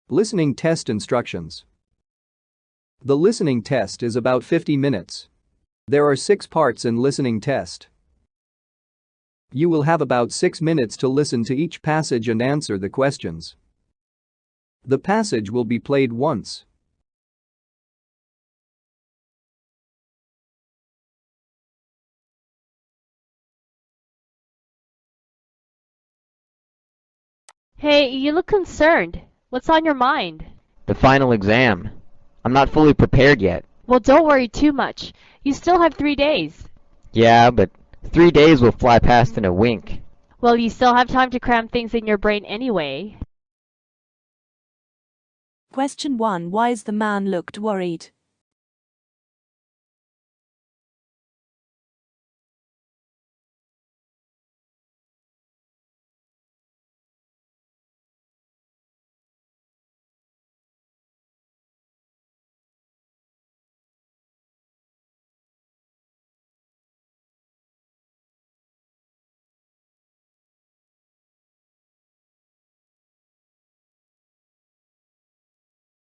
Listening test instructions. The listening test is about 50 minutes. There are 6 parts in listening test. You will have about 6 minutes to listen to each passage and answer the questions. The passage will be played once. Hey, you look concerned. What's on your mind? The final exam. I'm not fully prepared yet. Well, don't worry too much. You still have 3 days. Yeah, but 3 days will fly past in a wink. Well, you still have time to cram things in your brain anyway. Question 1. Why is the man looked worried?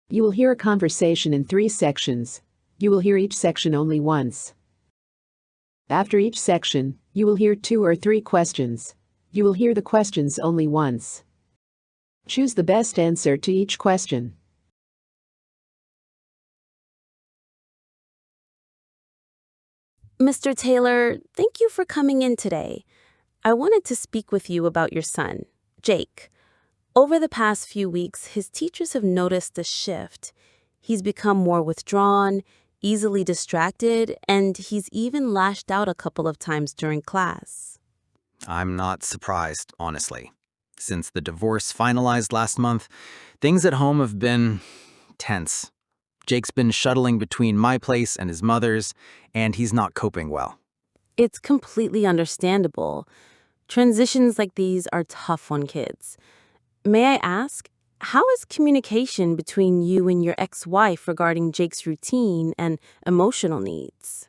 You will hear a conversation in 3 sections. You will hear each section only once. After each section, you will hear 2 or 3 questions. You will hear the questions only once. Choose the best answer to each question. Mr. Taylor, thank you for coming in today. I wanted to speak with you about your son, Jake. Over the past few weeks, his teachers have noticed a shift. He's become more withdrawn, easily distracted, and he's even lashed out a couple of times during class. I'm not surprised, honestly. Since the divorce finalized last month, things at home have been tense. Jake's been shuttling between my place and his mother's, and he's not coping well. It's completely understandable. Transitions like these are tough on kids. May I ask, how is communication between you and your ex-wife regarding Jake's routine and emotional needs?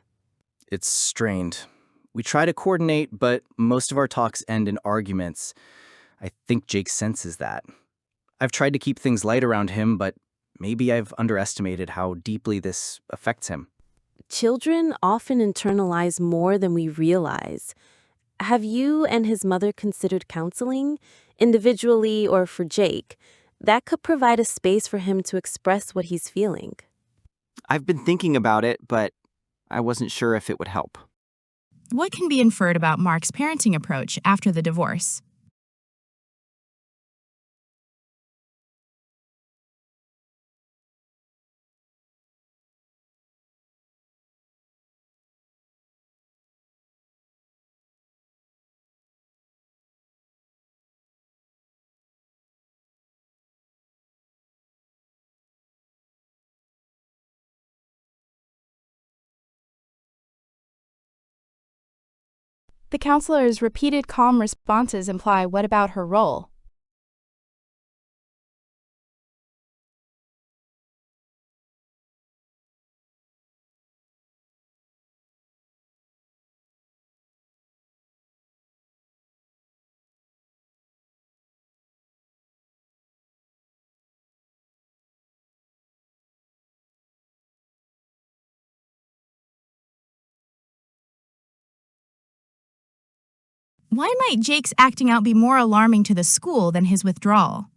It's strained. We try to coordinate, but most of our talks end in arguments. I think Jake senses that. I've tried to keep things light around him, but maybe I've underestimated how deeply this affects him. Children often internalize more than we realize. Have you and his mother considered counseling, individually or for Jake? That could provide a space for him to express what he's feeling. I've been thinking about it, but I wasn't sure if it would help. What can be inferred about Mark's parenting approach after the divorce? The counselor's repeated calm responses imply what about her role? Why might Jake's acting out be more alarming to the school than his withdrawal?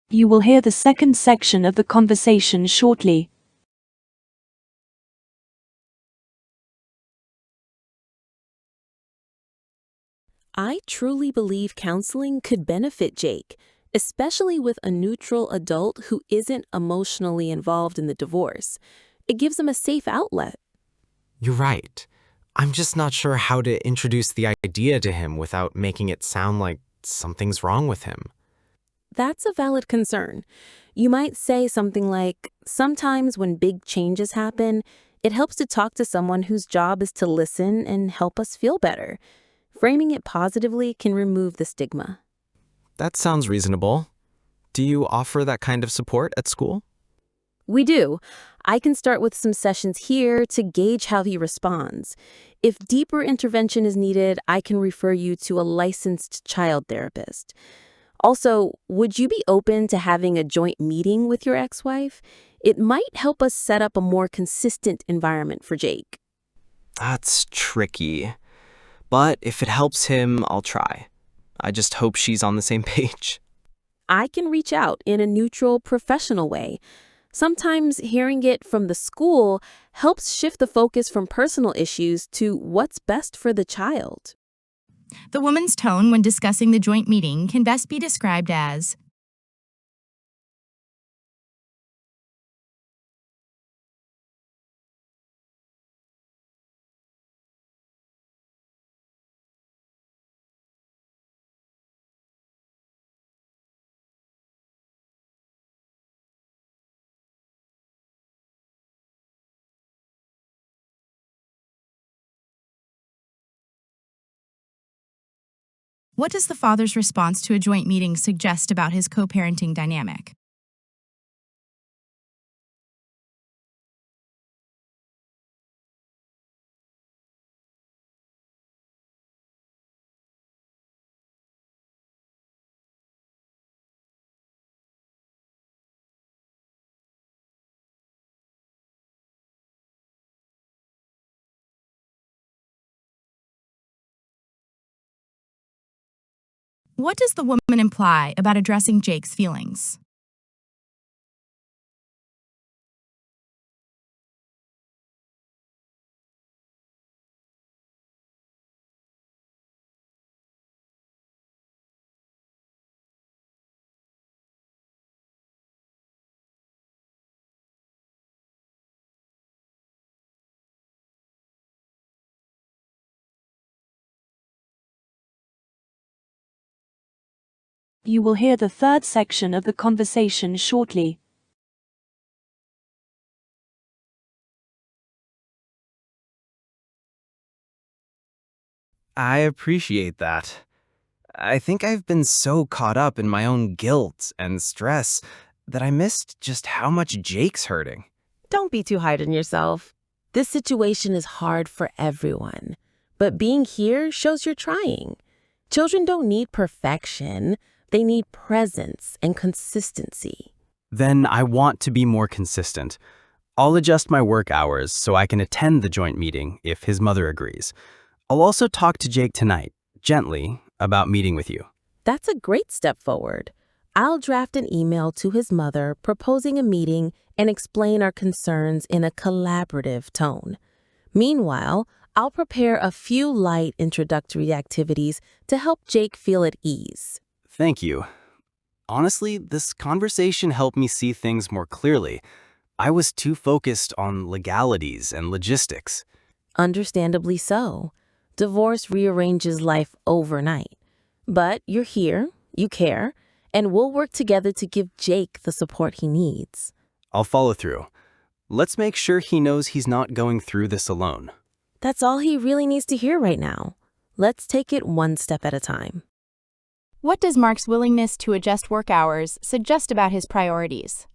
You will hear the second section of the conversation shortly. I truly believe counseling could benefit Jake, especially with a neutral adult who isn't emotionally involved in the divorce. It gives him a safe outlet. You're right. I'm just not sure how to introduce the idea to him without making it sound like something's wrong with him. That's a valid concern. You might say something like, sometimes when big changes happen, it helps to talk to someone whose job is to listen and help us feel better. Framing it positively can remove the stigma. That sounds reasonable. Do you offer that kind of support at school? We do. I can start with some sessions here to gauge how he responds. If deeper intervention is needed, I can refer you to a licensed child therapist. Also, would you be open to having a joint meeting with your ex-wife? It might help us set up a more consistent environment for Jake. That's tricky. But if it helps him, I'll try. I just hope she's on the same page. I can reach out in a neutral, professional way. Sometimes hearing it from the school helps shift the focus from personal issues to what's best for the child. The woman's tone when discussing the joint meeting can best be described as, what does the father's response to a joint meeting suggest about his co-parenting dynamic? What does the woman imply about addressing Jake's feelings? You will hear the third section of the conversation shortly. I appreciate that. I think I've been so caught up in my own guilt and stress that I missed just how much Jake's hurting. Don't be too hard on yourself. This situation is hard for everyone, but being here shows you're trying. Children don't need perfection. They need presence and consistency. Then I want to be more consistent. I'll adjust my work hours so I can attend the joint meeting if his mother agrees. I'll also talk to Jake tonight, gently, about meeting with you. That's a great step forward. I'll draft an email to his mother proposing a meeting and explain our concerns in a collaborative tone. Meanwhile, I'll prepare a few light introductory activities to help Jake feel at ease. Thank you. Honestly, this conversation helped me see things more clearly. I was too focused on legalities and logistics. Understandably so. Divorce rearranges life overnight. But you're here, you care, and we'll work together to give Jake the support he needs. I'll follow through. Let's make sure he knows he's not going through this alone. That's all he really needs to hear right now. Let's take it one step at a time. What does Mark's willingness to adjust work hours suggest about his priorities?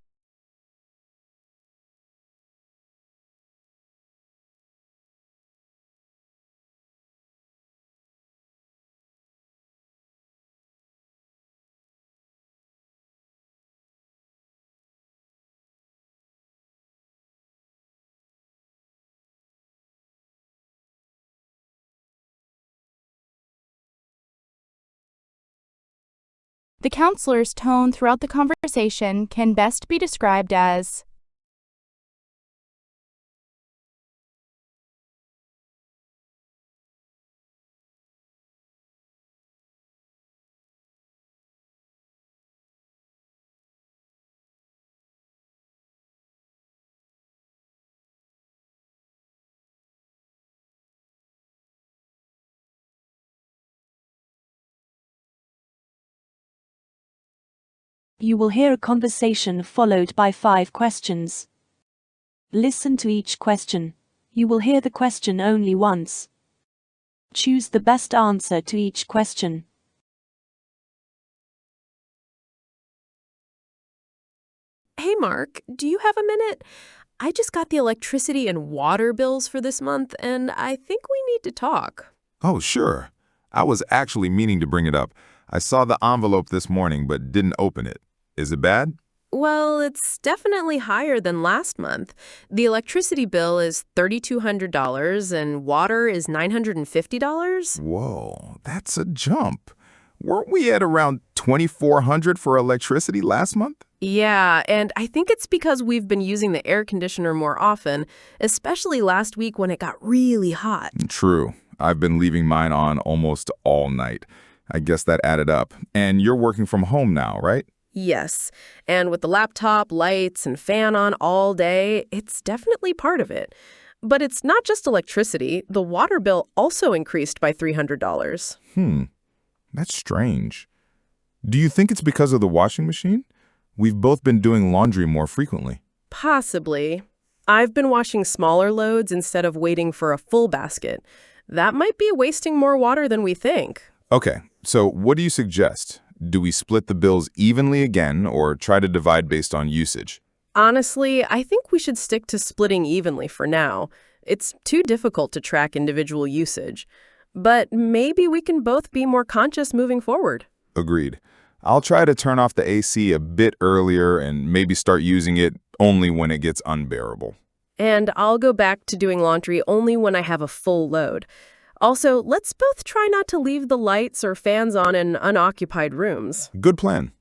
The counselor's tone throughout the conversation can best be described as, You will hear a conversation followed by 5 questions. Listen to each question. You will hear the question only once. Choose the best answer to each question. Hey Mark, do you have a minute? I just got the electricity and water bills for this month, and I think we need to talk. Oh, sure. I was actually meaning to bring it up. I saw the envelope this morning but didn't open it. Is it bad? Well, it's definitely higher than last month. The electricity bill is $3,200 and water is $950. Whoa, that's a jump. Weren't we at around $2,400 for electricity last month? Yeah, and I think it's because we've been using the air conditioner more often, especially last week when it got really hot. True. I've been leaving mine on almost all night. I guess that added up. And you're working from home now, right? Yes, and with the laptop, lights, and fan on all day, it's definitely part of it. But it's not just electricity. The water bill also increased by $300. That's strange. Do you think it's because of the washing machine? We've both been doing laundry more frequently. Possibly. I've been washing smaller loads instead of waiting for a full basket. That might be wasting more water than we think. Okay, so what do you suggest? Do we split the bills evenly again or try to divide based on usage? Honestly, I think we should stick to splitting evenly for now. It's too difficult to track individual usage. But maybe we can both be more conscious moving forward. Agreed. I'll try to turn off the AC a bit earlier and maybe start using it only when it gets unbearable. And I'll go back to doing laundry only when I have a full load. Also, let's both try not to leave the lights or fans on in unoccupied rooms. Good plan.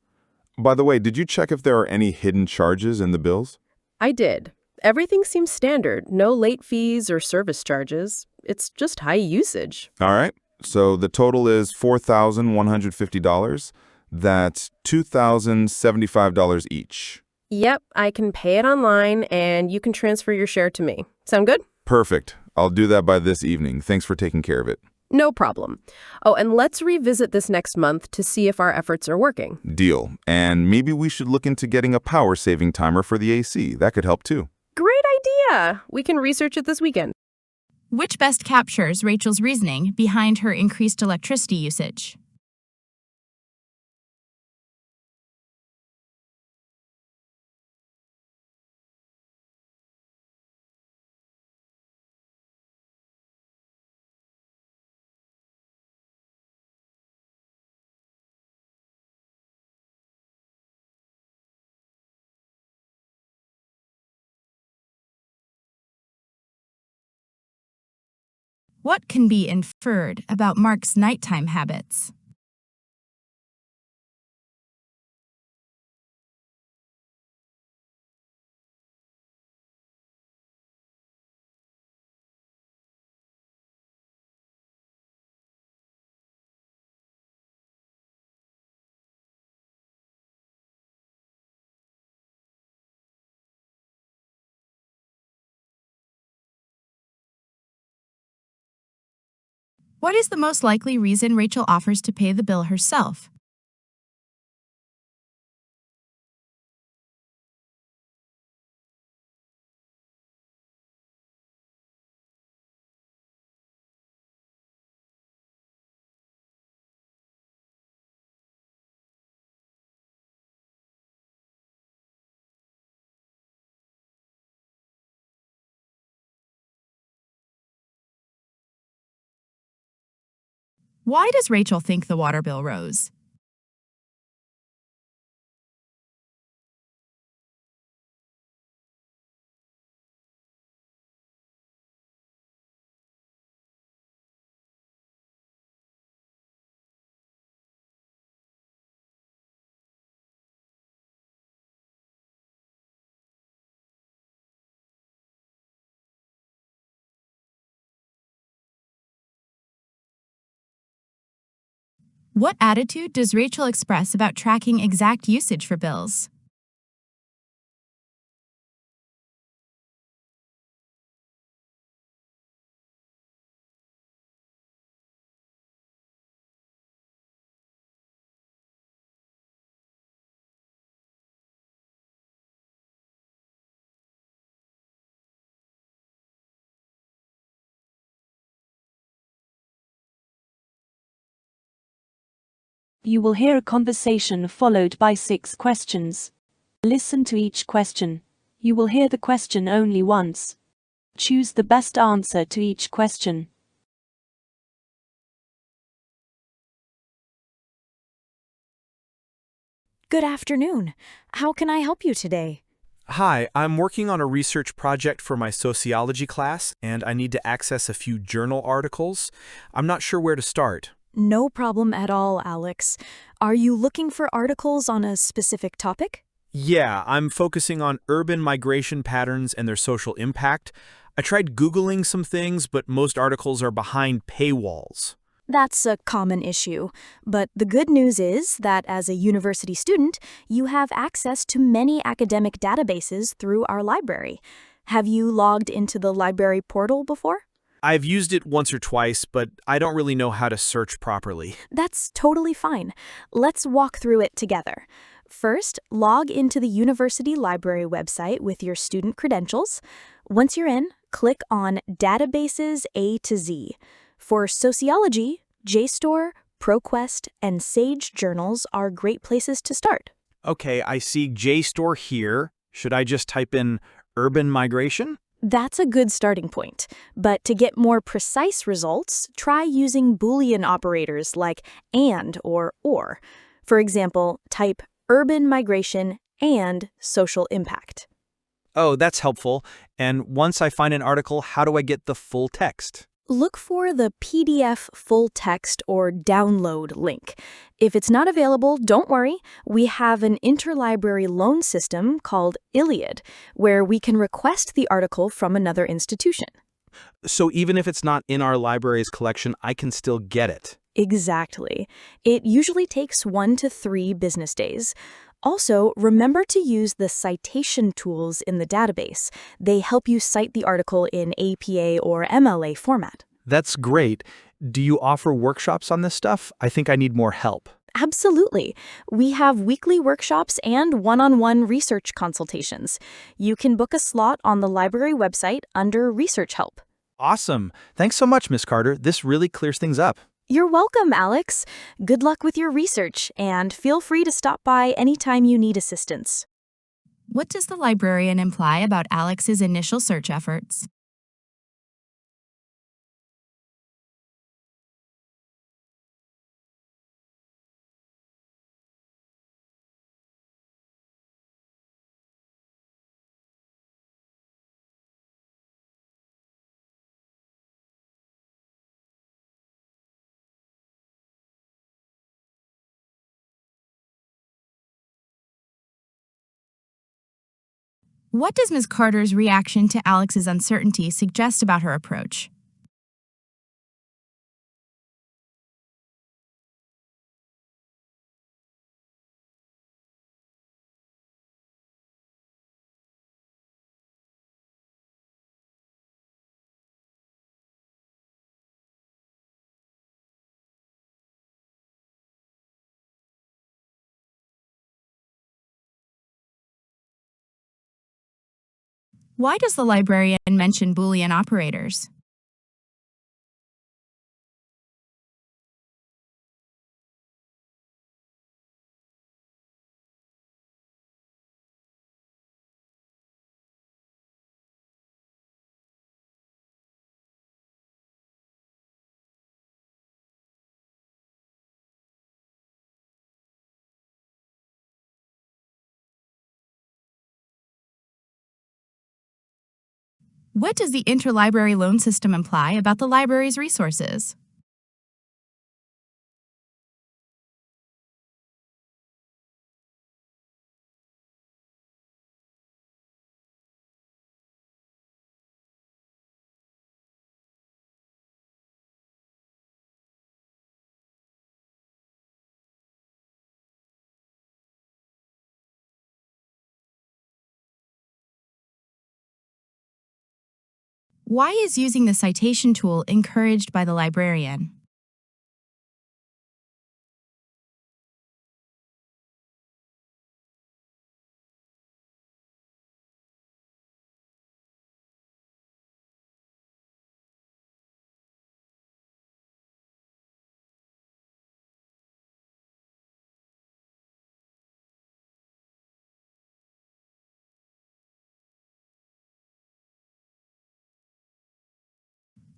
By the way, did you check if there are any hidden charges in the bills? I did. Everything seems standard. No late fees or service charges. It's just high usage. All right. So the total is $4,150. That's $2,075 each. Yep, I can pay it online and you can transfer your share to me. Sound good? Perfect. I'll do that by this evening. Thanks for taking care of it. No problem. Oh, and let's revisit this next month to see if our efforts are working. Deal. And maybe we should look into getting a power-saving timer for the AC. That could help too. Great idea! We can research it this weekend. Which best captures Rachel's reasoning behind her increased electricity usage? What can be inferred about Mark's nighttime habits? What is the most likely reason Rachel offers to pay the bill herself? Why does Rachel think the water bill rose? What attitude does Rachel express about tracking exact usage for bills? You will hear a conversation followed by 6 questions. Listen to each question. You will hear the question only once. Choose the best answer to each question. Good afternoon. How can I help you today? Hi, I'm working on a research project for my sociology class, and I need to access a few journal articles. I'm not sure where to start. No problem at all, Alex. Are you looking for articles on a specific topic? Yeah, I'm focusing on urban migration patterns and their social impact. I tried Googling some things, but most articles are behind paywalls. That's a common issue, but the good news is that as a university student, you have access to many academic databases through our library. Have you logged into the library portal before? I've used it once or twice, but I don't really know how to search properly. That's totally fine. Let's walk through it together. First, log into the university library website with your student credentials. Once you're in, click on Databases A to Z. For sociology, JSTOR, ProQuest, and Sage journals are great places to start. Okay, I see JSTOR here. Should I just type in urban migration? That's a good starting point, but to get more precise results, try using Boolean operators like AND or OR. For example, type urban migration and social impact. Oh, that's helpful. And once I find an article, how do I get the full text? Look for the PDF full text or download link. If it's not available, don't worry. We have an interlibrary loan system called Iliad, where we can request the article from another institution. So even if it's not in our library's collection, I can still get it. Exactly. It usually takes 1 to 3 business days. Also, remember to use the citation tools in the database. They help you cite the article in APA or MLA format. That's great. Do you offer workshops on this stuff? I think I need more help. Absolutely. We have weekly workshops and one-on-one research consultations. You can book a slot on the library website under Research Help. Awesome. Thanks so much, Miss Carter. This really clears things up. You're welcome, Alex. Good luck with your research, and feel free to stop by anytime you need assistance. What does the librarian imply about Alex's initial search efforts? What does Ms. Carter's reaction to Alex's uncertainty suggest about her approach? Why does the librarian mention Boolean operators? What does the interlibrary loan system imply about the library's resources? Why is using the citation tool encouraged by the librarian?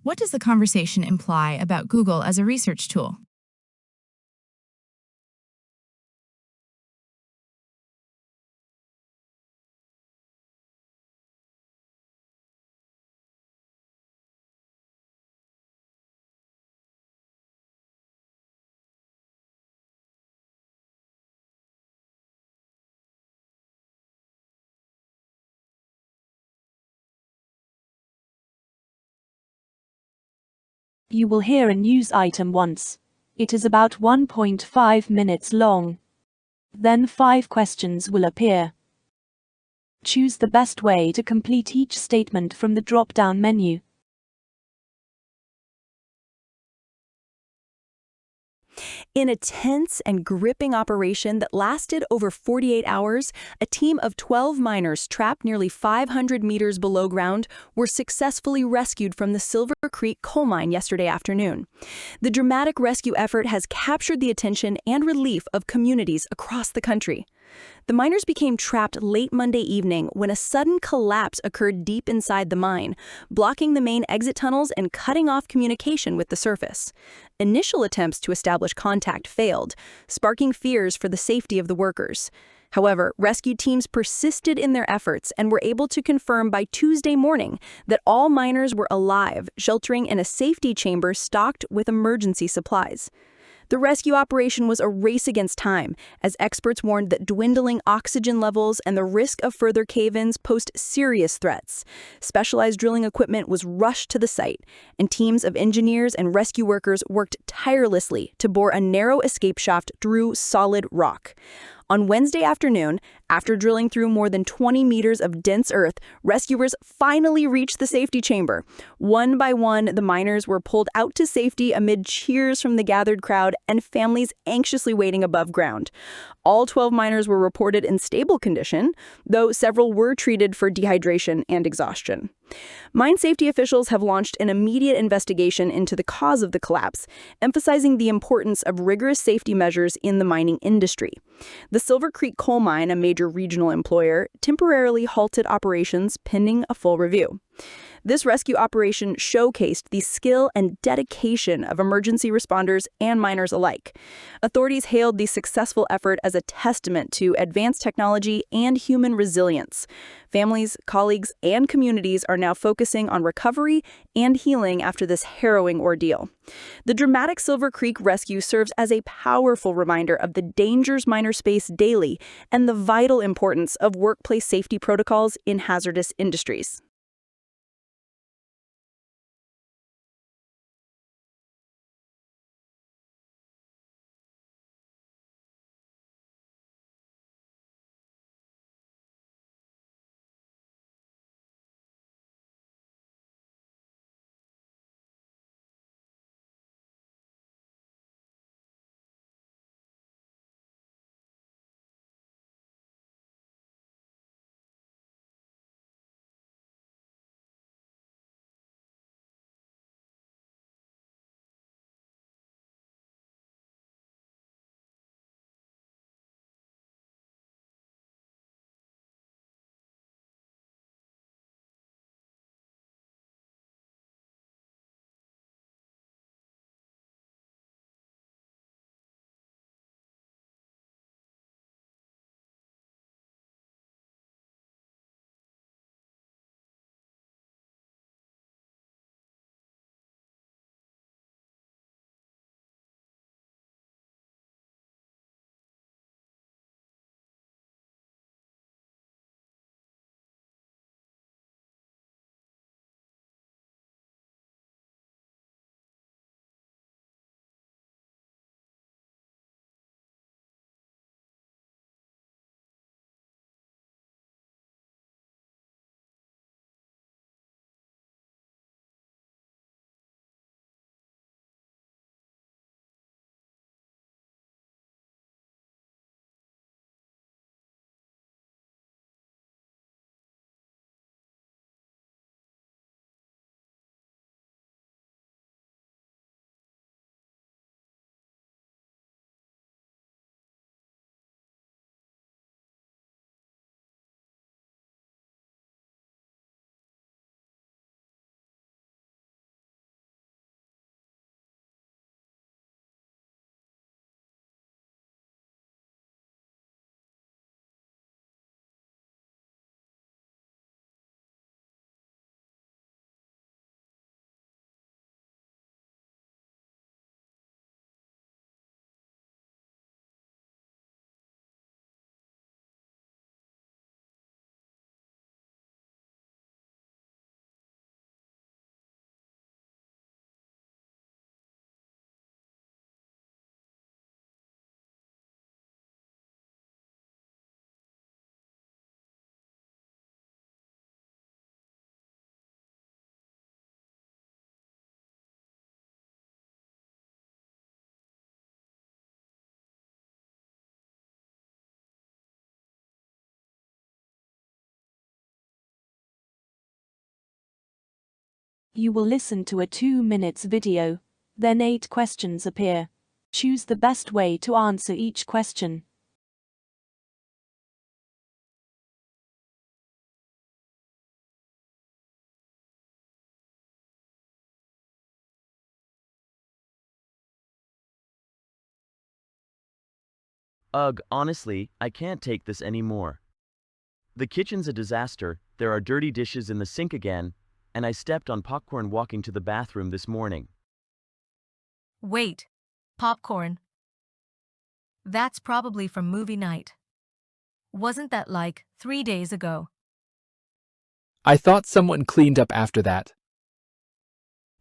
What does the conversation imply about Google as a research tool? You will hear a news item once. It is about 1.5 minutes long. Then 5 questions will appear. Choose the best way to complete each statement from the drop-down menu. In a tense and gripping operation that lasted over 48 hours, a team of 12 miners trapped nearly 500 meters below ground were successfully rescued from the Silver Creek coal mine yesterday afternoon. The dramatic rescue effort has captured the attention and relief of communities across the country. The miners became trapped late Monday evening when a sudden collapse occurred deep inside the mine, blocking the main exit tunnels and cutting off communication with the surface. Initial attempts to establish contact failed, sparking fears for the safety of the workers. However, rescue teams persisted in their efforts and were able to confirm by Tuesday morning that all miners were alive, sheltering in a safety chamber stocked with emergency supplies. The rescue operation was a race against time, as experts warned that dwindling oxygen levels and the risk of further cave-ins posed serious threats. Specialized drilling equipment was rushed to the site, and teams of engineers and rescue workers worked tirelessly to bore a narrow escape shaft through solid rock. On Wednesday afternoon, after drilling through more than 20 meters of dense earth, rescuers finally reached the safety chamber. One by one, the miners were pulled out to safety amid cheers from the gathered crowd and families anxiously waiting above ground. All 12 miners were reported in stable condition, though several were treated for dehydration and exhaustion. Mine safety officials have launched an immediate investigation into the cause of the collapse, emphasizing the importance of rigorous safety measures in the mining industry. The Silver Creek coal mine, a major regional employer, temporarily halted operations pending a full review. This rescue operation showcased the skill and dedication of emergency responders and miners alike. Authorities hailed the successful effort as a testament to advanced technology and human resilience. Families, colleagues, and communities are now focusing on recovery and healing after this harrowing ordeal. The dramatic Silver Creek rescue serves as a powerful reminder of the dangers miners face daily and the vital importance of workplace safety protocols in hazardous industries. You will listen to a 2 minutes video. Then 8 questions appear. Choose the best way to answer each question. Ugh, honestly, I can't take this anymore. The kitchen's a disaster, there are dirty dishes in the sink again, and I stepped on popcorn walking to the bathroom this morning. Wait, popcorn? That's probably from movie night. Wasn't that like 3 days ago? I thought someone cleaned up after that.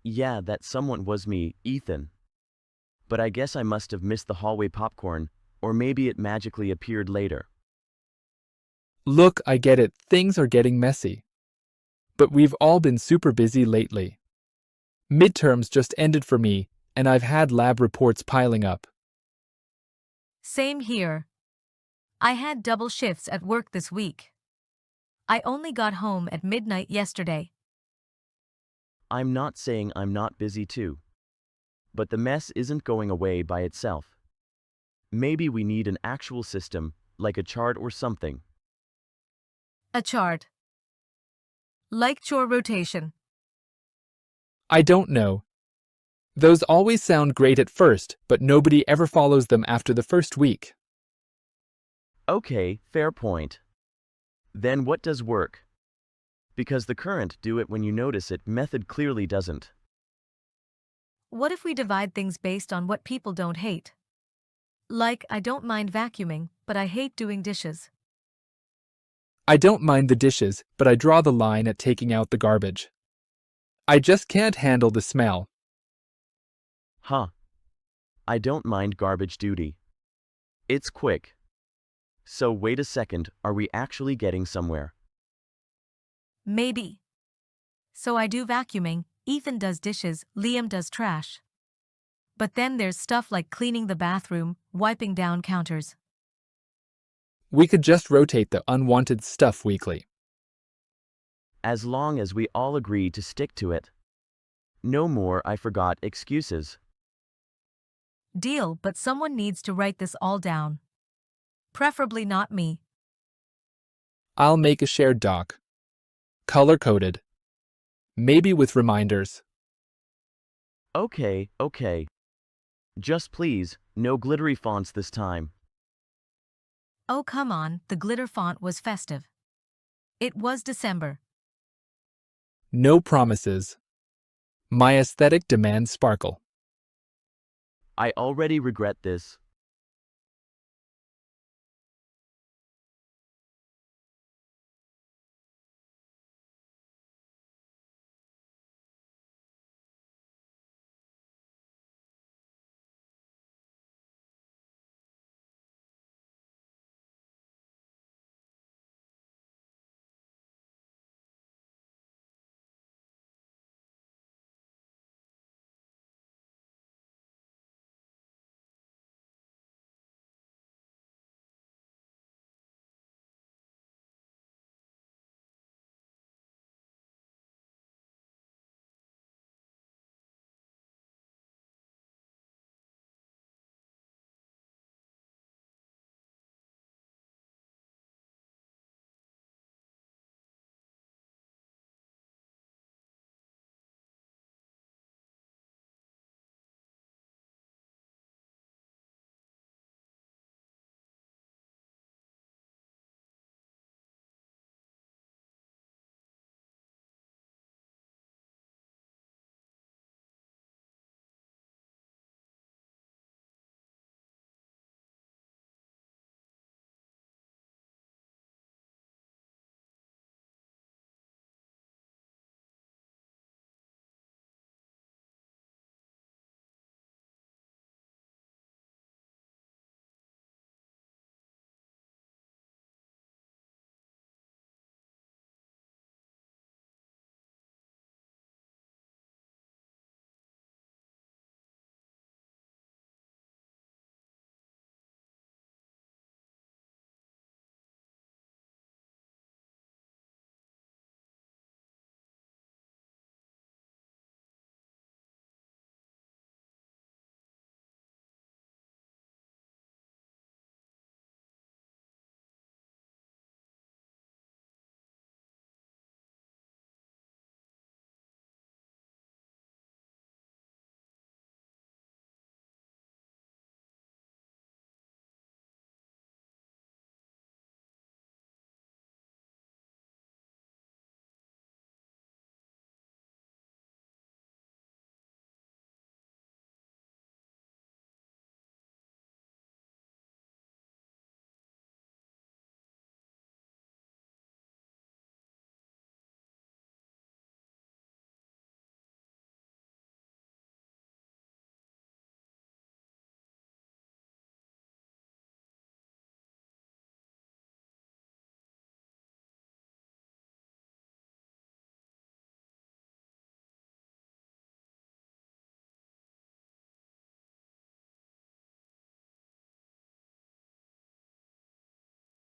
Yeah, that someone was me, Ethan. But I guess I must have missed the hallway popcorn, or maybe it magically appeared later. Look, I get it, things are getting messy. But we've all been super busy lately. Midterms just ended for me, and I've had lab reports piling up. Same here. I had double shifts at work this week. I only got home at midnight yesterday. I'm not saying I'm not busy too. But the mess isn't going away by itself. Maybe we need an actual system, like a chart or something. A chart. Like chore rotation. I don't know. Those always sound great at first, but nobody ever follows them after the first week. Okay, fair point. Then what does work? Because the current do it when you notice it method clearly doesn't. What if we divide things based on what people don't hate? Like, I don't mind vacuuming, but I hate doing dishes. I don't mind the dishes, but I draw the line at taking out the garbage. I just can't handle the smell. Huh. I don't mind garbage duty. It's quick. So wait a second, are we actually getting somewhere? Maybe. So I do vacuuming, Ethan does dishes, Liam does trash. But then there's stuff like cleaning the bathroom, wiping down counters. We could just rotate the unwanted stuff weekly. As long as we all agree to stick to it. No more I forgot excuses. Deal, but someone needs to write this all down. Preferably not me. I'll make a shared doc. Color-coded. Maybe with reminders. Okay. Just please, no glittery fonts this time. Oh come on, the glitter font was festive. It was December. No promises. My aesthetic demands sparkle. I already regret this.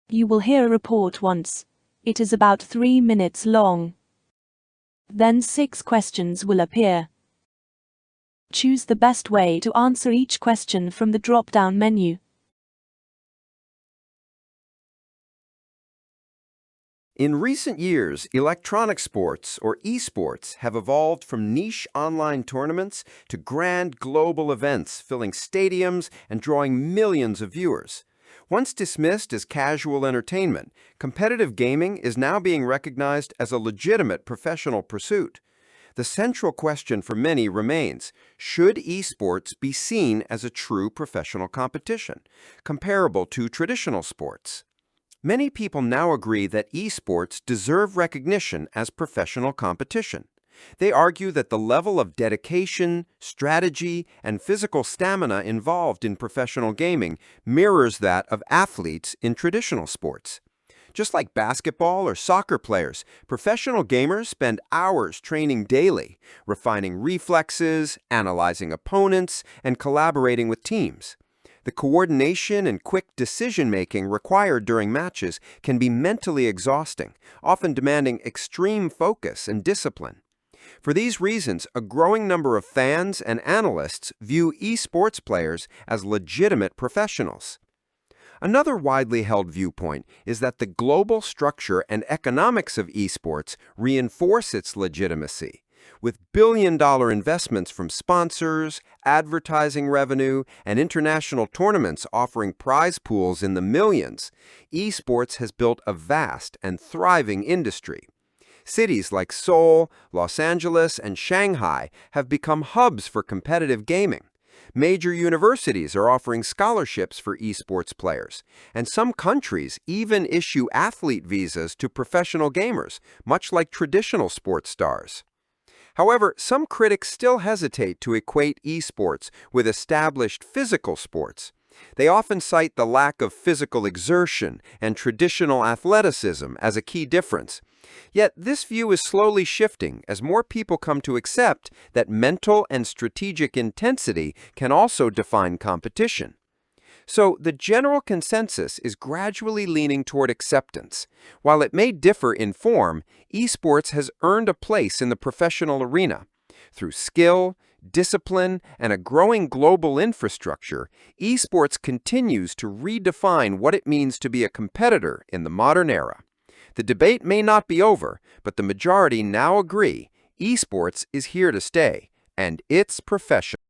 You will hear a report once. It is about 3 minutes long. Then 6 questions will appear. Choose the best way to answer each question from the drop-down menu. In recent years, electronic sports, or esports, have evolved from niche online tournaments to grand global events filling stadiums and drawing millions of viewers. Once dismissed as casual entertainment, competitive gaming is now being recognized as a legitimate professional pursuit. The central question for many remains, should esports be seen as a true professional competition, comparable to traditional sports? Many people now agree that esports deserve recognition as professional competition. They argue that the level of dedication, strategy, and physical stamina involved in professional gaming mirrors that of athletes in traditional sports. Just like basketball or soccer players, professional gamers spend hours training daily, refining reflexes, analyzing opponents, and collaborating with teams. The coordination and quick decision-making required during matches can be mentally exhausting, often demanding extreme focus and discipline. For these reasons, a growing number of fans and analysts view esports players as legitimate professionals. Another widely held viewpoint is that the global structure and economics of esports reinforce its legitimacy. With billion-dollar investments from sponsors, advertising revenue, and international tournaments offering prize pools in the millions, esports has built a vast and thriving industry. Cities like Seoul, Los Angeles, and Shanghai have become hubs for competitive gaming. Major universities are offering scholarships for esports players, and some countries even issue athlete visas to professional gamers, much like traditional sports stars. However, some critics still hesitate to equate esports with established physical sports. They often cite the lack of physical exertion and traditional athleticism as a key difference. Yet this view is slowly shifting as more people come to accept that mental and strategic intensity can also define competition. So the general consensus is gradually leaning toward acceptance. While it may differ in form, esports has earned a place in the professional arena. Through skill, discipline, and a growing global infrastructure, esports continues to redefine what it means to be a competitor in the modern era. The debate may not be over, but the majority now agree esports is here to stay, and it's professional.